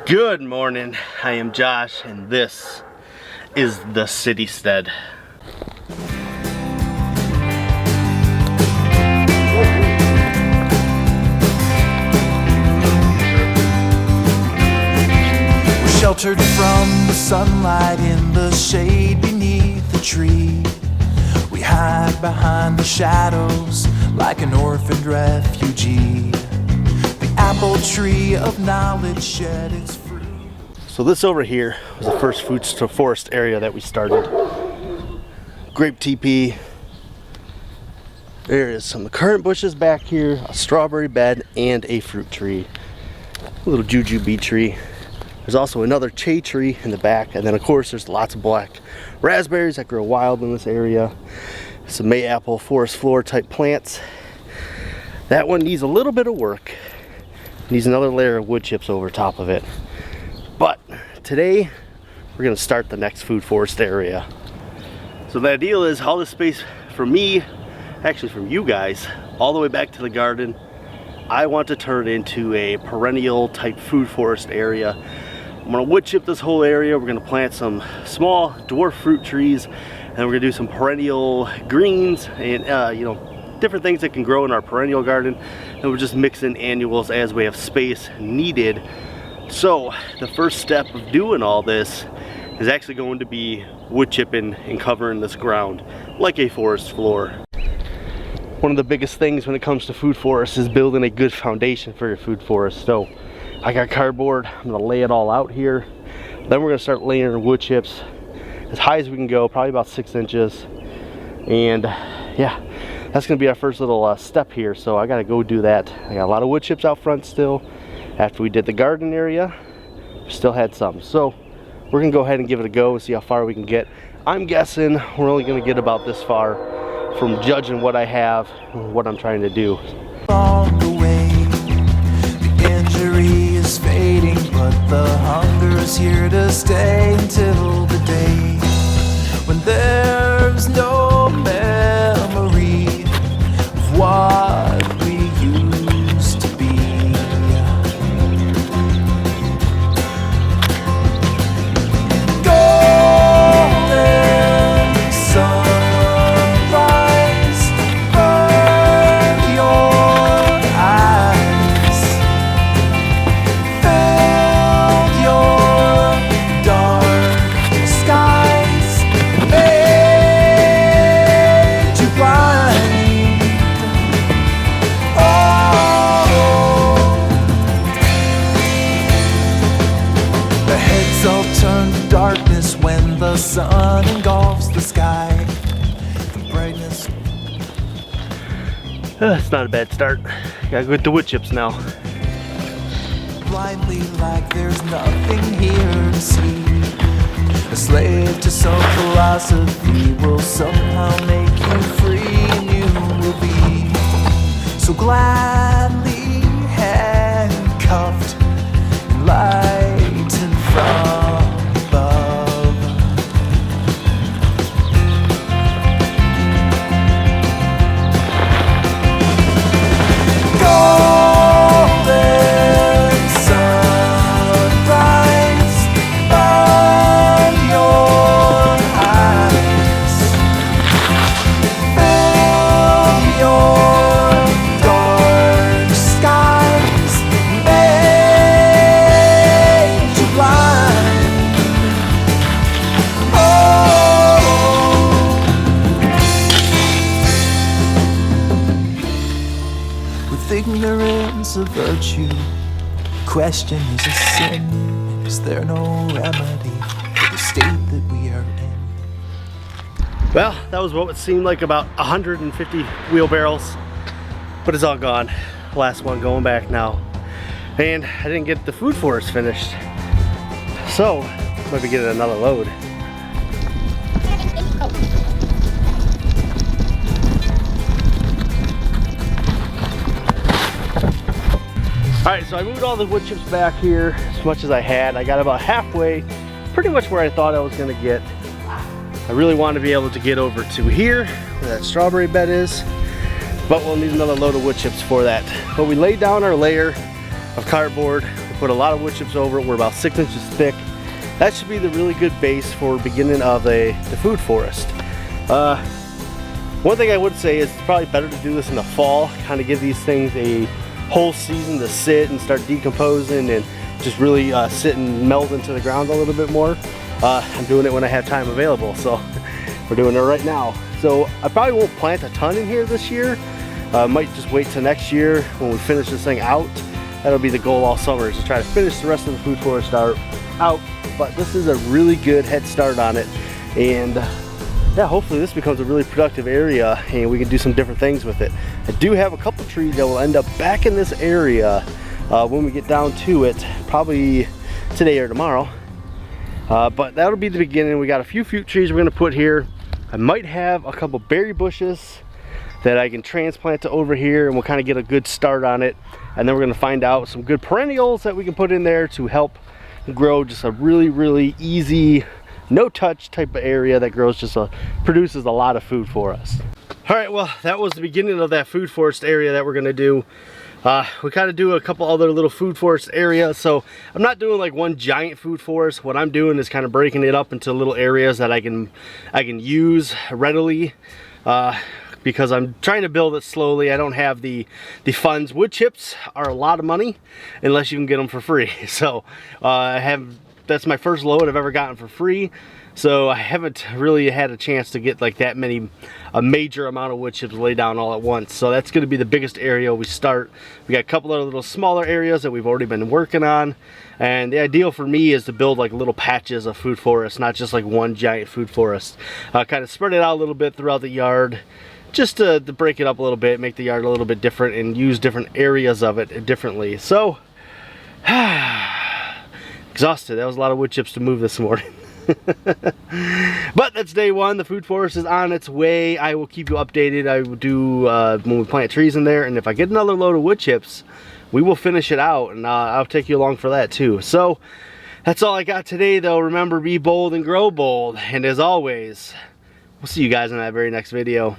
Good morning, I am Josh and this is the Citystead. We're sheltered from the sunlight in the shade beneath the tree. We hide behind the shadows like an orphaned refugee. The apple tree of knowledge shed its fruit. So this over here was the first food to forest area that we started. Grape TP. There is some currant bushes back here, a strawberry bed, and a fruit tree. A little jujube tree. There's also another cherry tree in the back, and then of course there's lots of black raspberries that grow wild in this area. Some mayapple forest floor type plants. That one needs a little bit of work. Needs another layer of wood chips over top of it. But today we're gonna start the next food forest area. So the ideal is all this space for me, actually from you guys, all the way back to the garden. I want to turn it into a perennial type food forest area. I'm gonna wood chip this whole area. We're gonna plant some small dwarf fruit trees, and we're gonna do some perennial greens and different things that can grow in our perennial garden, and we're just mixing annuals as we have space needed. So the first step of doing all this is actually going to be wood chipping and covering this ground like a forest floor. One of the biggest things when it comes to food forests is building a good foundation for your food forest. So I got cardboard, I'm gonna lay it all out here. Then we're gonna start layering wood chips as high as we can go, probably about 6 inches. And yeah, that's gonna be our first little step here. So I gotta go do that. I got a lot of wood chips out front still. After we did the garden area, we still had some. So we're gonna go ahead and give it a go and see how far we can get. I'm guessing we're only gonna get about this far from judging what I have and what I'm trying to do. Along the way, the injury is fading, but the hunger is here to stay until the day when there's no memory of what we used to be. Golden sunrise, burn your eyes, fill your dark skies, made you blind. Oh, the heads all turn to darkness when the sun engulfs the sky. The brightness. It's not a bad start. Gotta go get the wood chips now. Blindly like there's nothing here to see. A slave to some philosophy will somehow make you free, and you will be so gladly handcuffed and lightened from above. Golden sunrise, burn your eyes, fill your dark skies, made you blind. Oh, with ignorance a virtue, question is a sin. Is there no remedy for the state that we are in? Well, that was what it seemed like about 150 wheelbarrows, but it's all gone. Last one going back now. And I didn't get the food forest finished. So, might be getting another load. Alright, so I moved all the wood chips back here as much as I had. I got about halfway, pretty much where I thought I was gonna get. I really want to be able to get over to here, where that strawberry bed is, but we'll need another load of wood chips for that. But we laid down our layer of cardboard, put a lot of wood chips over it. We're about 6 inches thick. That should be the really good base for beginning of the food forest. One thing I would say is it's probably better to do this in the fall, kind of give these things a whole season to sit and start decomposing and just really sit and melt into the ground a little bit more. I'm doing it when I have time available, so we're doing it right now. So I probably won't plant a ton in here this year. Might just wait till next year when we finish this thing out. That'll be the goal all summer, is to try to finish the rest of the food forest out. But this is a really good head start on it, and yeah, hopefully this becomes a really productive area and we can do some different things with it. I do have a couple trees that will end up back in this area when we get down to it, probably today or tomorrow. But that'll be the beginning. We got a few fruit trees we're gonna put here. I might have a couple berry bushes that I can transplant to over here, and we'll kind of get a good start on it. And then we're gonna find out some good perennials that we can put in there to help grow just a really easy, no touch type of area that grows produces a lot of food for us. All right, well, that was the beginning of that food forest area that we're gonna do. We kind of do a couple other little food forest areas, so I'm not doing like one giant food forest. What I'm doing is kind of breaking it up into little areas that I can use readily, because I'm trying to build it slowly. I don't have the funds. Wood chips are a lot of money unless you can get them for free. So that's my first load I've ever gotten for free. So I haven't really had a chance to get like a major amount of wood chips laid down all at once. So that's gonna be the biggest area we start. We got a couple other little smaller areas that we've already been working on. And the ideal for me is to build like little patches of food forest, not just like one giant food forest. Kind of spread it out a little bit throughout the yard, just to break it up a little bit, make the yard a little bit different and use different areas of it differently. So, exhausted. That was a lot of wood chips to move this morning. But that's day one. The food forest is on its way. I will keep you updated. I will do when we plant trees in there, and if I get another load of wood chips, we will finish it out, and I'll take you along for that too. So that's all I got today, though. Remember, be bold and grow bold, and as always, we'll see you guys in that very next video.